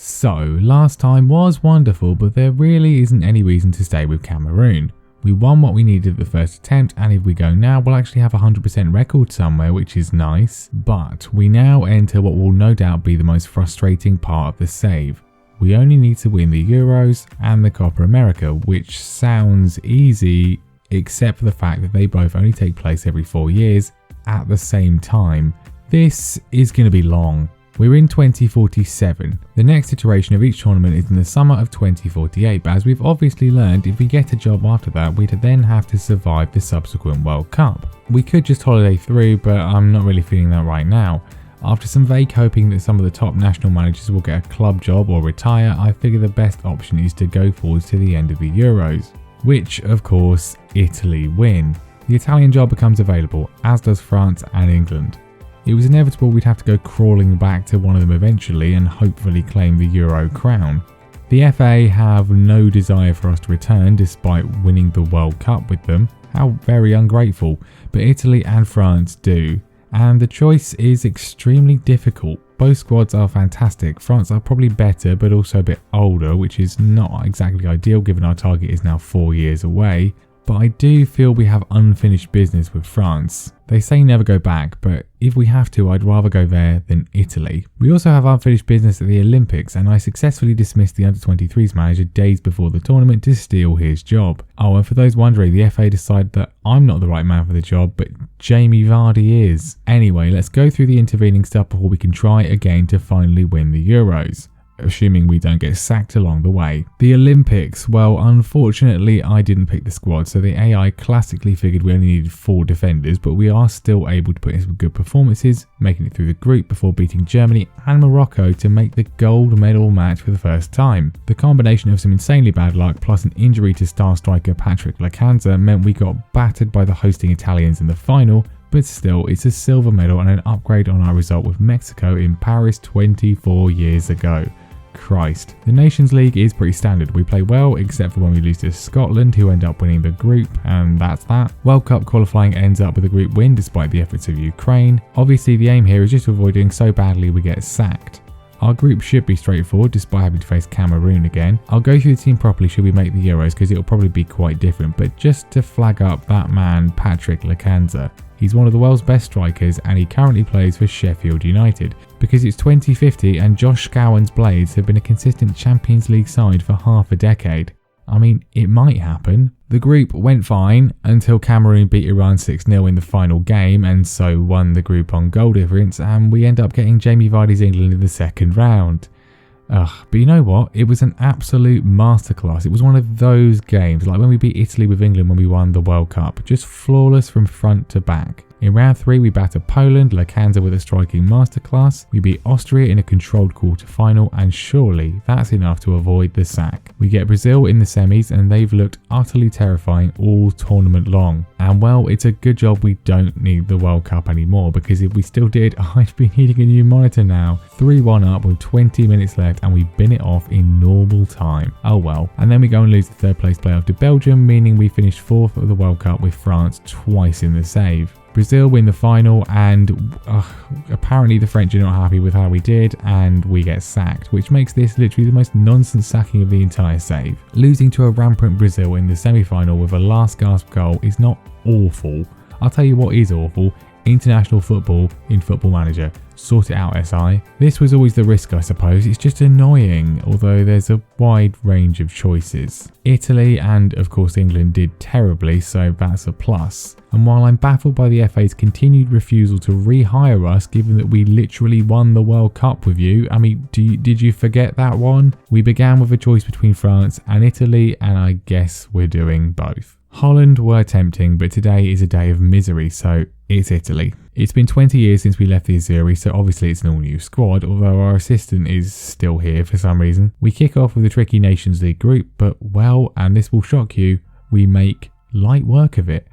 So, last time was wonderful, but there really isn't any reason to stay with Cameroon. We won what we needed at the first attempt, and if we go now, we'll actually have a 100% record somewhere, which is nice. But we now enter what will no doubt be the most frustrating part of the save. We only need to win the Euros and the Copa America, which sounds easy, except for the fact that they both only take place every 4 years at the same time. This is going to be long. We're in 2047. The next iteration of each tournament is in the summer of 2048, but as we've obviously learned, if we get a job after that, we'd then have to survive the subsequent World Cup. We could just holiday through, but I'm not really feeling that right now. After some vague hoping that some of the top national managers will get a club job or retire, I figure the best option is to go forwards to the end of the Euros, which, of course, Italy win. The Italian job becomes available, as does France and England. It was inevitable we'd have to go crawling back to one of them eventually and hopefully claim the Euro crown. The FA have no desire for us to return despite winning the World Cup with them. How very ungrateful, but Italy and France do. And the choice is extremely difficult. Both squads are fantastic. France are probably better but also a bit older, which is not exactly ideal given our target is now 4 years away. But I do feel we have unfinished business with France. They say never go back, but if we have to, I'd rather go there than Italy. We also have unfinished business at the Olympics, and I successfully dismissed the under-23s manager days before the tournament to steal his job. Oh, and for those wondering, the FA decided that I'm not the right man for the job, but Jamie Vardy is. Anyway, let's go through the intervening stuff before we can try again to finally win the Euros, assuming we don't get sacked along the way. The Olympics, well, unfortunately I didn't pick the squad, so the AI classically figured we only needed 4 defenders, but we are still able to put in some good performances, making it through the group before beating Germany and Morocco to make the gold medal match for the first time. The combination of some insanely bad luck plus an injury to star striker Patrick Piazza meant we got battered by the hosting Italians in the final, but still, it's a silver medal and an upgrade on our result with Mexico in Paris 24 years ago. Christ. The Nations League is pretty standard. We play well, except for when we lose to Scotland, who end up winning the group, and that's that. World Cup qualifying ends up with a group win despite the efforts of Ukraine. Obviously, the aim here is just to avoid doing so badly we get sacked. Our group should be straightforward despite having to face Cameroon again. I'll go through the team properly should we make the Euros because it'll probably be quite different, but just to flag up that man Patrick Piazza. He's one of the world's best strikers and he currently plays for Sheffield United because it's 2050 and Josh Scowen's Blades have been a consistent Champions League side for half a decade. I mean, it might happen. The group went fine until Cameroon beat Iran 6-0 in the final game and so won the group on goal difference, and we end up getting Jamie Vardy's England in the second round. But you know what? It was an absolute masterclass. It was one of those games, like when we beat Italy with England when we won the World Cup. Just flawless from front to back. In round 3, we battered Poland, Piazza with a striking masterclass. We beat Austria in a controlled quarter-final, and surely that's enough to avoid the sack. We get Brazil in the semis, and they've looked utterly terrifying all tournament long. And well, it's a good job we don't need the World Cup anymore, because if we still did, I'd be needing a new monitor now. 3-1 up with 20 minutes left, and we bin it off in normal time. Oh well. And then we go and lose the third place playoff to Belgium, meaning we finished 4th of the World Cup with France twice in the save. Brazil win the final, and apparently the French are not happy with how we did and we get sacked, which makes this literally the most nonsense sacking of the entire save. Losing to a rampant Brazil in the semi-final with a last gasp goal is not awful. I'll tell you what is awful: international football in Football Manager. Sort it out, SI. This was always the risk, I suppose. It's just annoying, although there's a wide range of choices. Italy and, of course, England did terribly, so that's a plus. And while I'm baffled by the FA's continued refusal to rehire us, given that we literally won the World Cup with you, I mean, did you forget that one? We began with a choice between France and Italy, and I guess we're doing both. Holland were tempting, but today is a day of misery, so it's Italy. It's been 20 years since we left the Azzurri, so obviously it's an all-new squad, although our assistant is still here for some reason. We kick off with a tricky Nations League group, but well, and this will shock you, we make light work of it.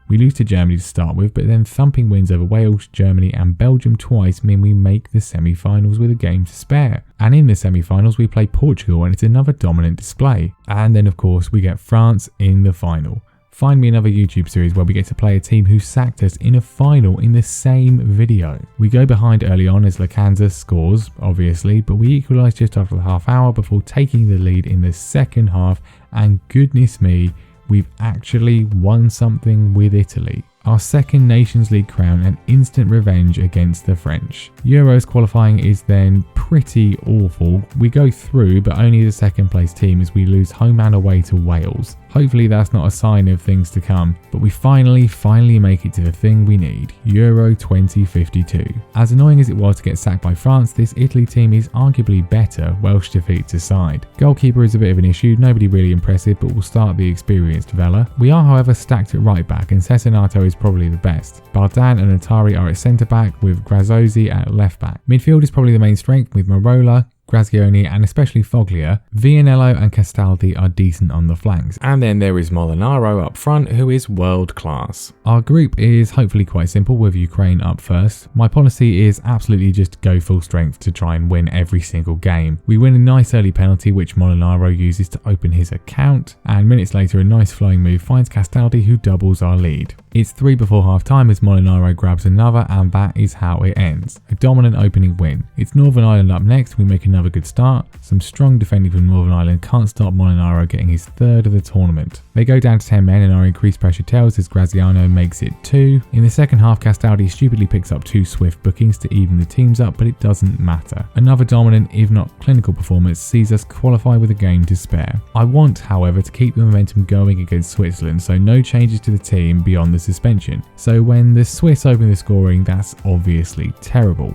We lose to Germany to start with, but then thumping wins over Wales, Germany and Belgium twice mean we make the semi-finals with a game to spare. And in the semi-finals we play Portugal and it's another dominant display. And then of course we get France in the final. Find me another YouTube series where we get to play a team who sacked us in a final in the same video. We go behind early on as Kansas scores, obviously, but we equalise just after the half hour before taking the lead in the second half, and goodness me, we've actually won something with Italy. Our second Nations League crown and instant revenge against the French. Euros qualifying is then pretty awful. We go through, but only the second place team as we lose home and away to Wales. Hopefully that's not a sign of things to come, but we finally make it to the thing we need, Euro 2052. As annoying as it was to get sacked by France, this Italy team is arguably better, Welsh defeats aside. Goalkeeper is a bit of an issue, nobody really impressive, but we'll start the experienced Vela. We are however stacked at right back, and Cesanato is probably the best. Baldan and Atari are at centre back, with Graziosi at left back. Midfield is probably the main strength, with Marola, Grazioni and especially Foglia. Vianello and Castaldi are decent on the flanks. And then there is Molinaro up front, who is world class. Our group is hopefully quite simple, with Ukraine up first. My policy is absolutely just go full strength to try and win every single game. We win a nice early penalty which Molinaro uses to open his account, and minutes later a nice flowing move finds Castaldi, who doubles our lead. It's 3 before half time as Molinaro grabs another, and that is how it ends. A dominant opening win. It's Northern Ireland up next. We make another good start. Some strong defending from Northern Ireland can't stop Molinaro getting his third of the tournament. They go down to 10 men and our increased pressure tells as Graziano makes it 2. In the second half, Castaldi stupidly picks up 2 swift bookings to even the teams up, but it doesn't matter. Another dominant, if not clinical performance sees us qualify with a game to spare. I want, however, to keep the momentum going against Switzerland, so no changes to the team beyond the suspension. So when the Swiss open the scoring, that's obviously terrible.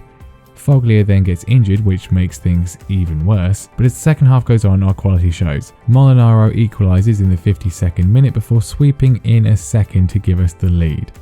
Foglia then gets injured, which makes things even worse, but as the second half goes on, our quality shows. Molinaro equalises in the 52nd minute before sweeping in a second to give us the lead.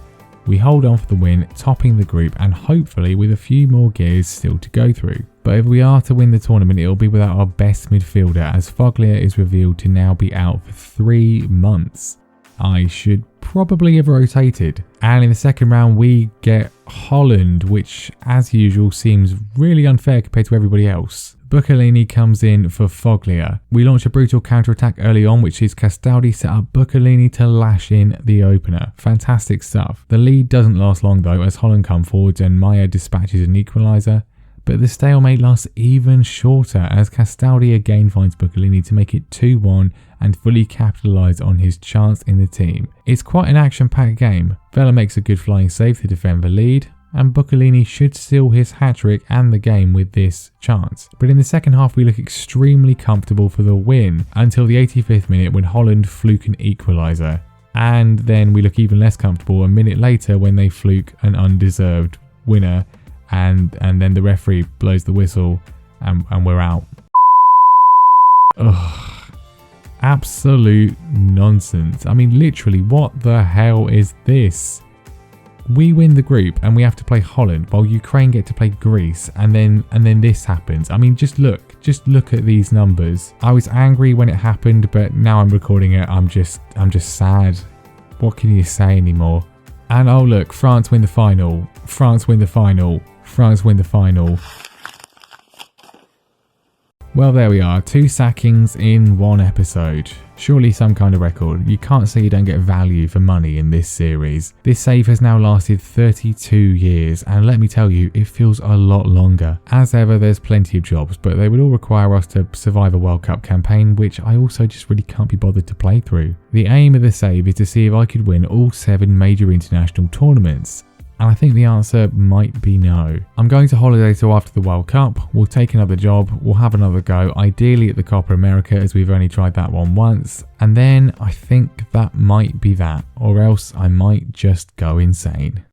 We hold on for the win, topping the group and hopefully with a few more gears still to go through. But if we are to win the tournament, it'll be without our best midfielder, as Foglia is revealed to now be out for 3 months. I should probably have rotated. And in the second round we get Holland, which as usual seems really unfair compared to everybody else. Buccolini comes in for Foglia. We launch a brutal counter-attack early on, which is Castaldi set up Buccolini to lash in the opener. Fantastic stuff. The lead doesn't last long though, as Holland come forwards and Maya dispatches an equaliser. But the stalemate lasts even shorter as Castaldi again finds Buccolini to make it 2-1 and fully capitalise on his chance in the team. It's quite an action-packed game. Vela makes a good flying save to defend the lead, and Buccolini should seal his hat-trick and the game with this chance. But in the second half we look extremely comfortable for the win until the 85th minute when Holland fluke an equaliser. And then we look even less comfortable a minute later when they fluke an undeserved winner. And then the referee blows the whistle and we're out. Ugh. Absolute nonsense. I mean, literally, what the hell is this? We win the group and we have to play Holland while Ukraine get to play Greece, and then this happens. I mean, just look at these numbers. I was angry when it happened, but now I'm recording it, I'm just sad. What can you say anymore? And oh look, France win the final. France win the final. France win the final. Well, there we are, 2 sackings in 1 episode. Surely some kind of record. You can't say you don't get value for money in this series. This save has now lasted 32 years, and let me tell you, it feels a lot longer. As ever, there's plenty of jobs, but they would all require us to survive a World Cup campaign, which I also just really can't be bothered to play through. The aim of the save is to see if I could win all 7 major international tournaments. And I think the answer might be no. I'm going to holiday till after the World Cup, we'll take another job, we'll have another go, ideally at the Copa America as we've only tried that one once, and then I think that might be that, or else I might just go insane.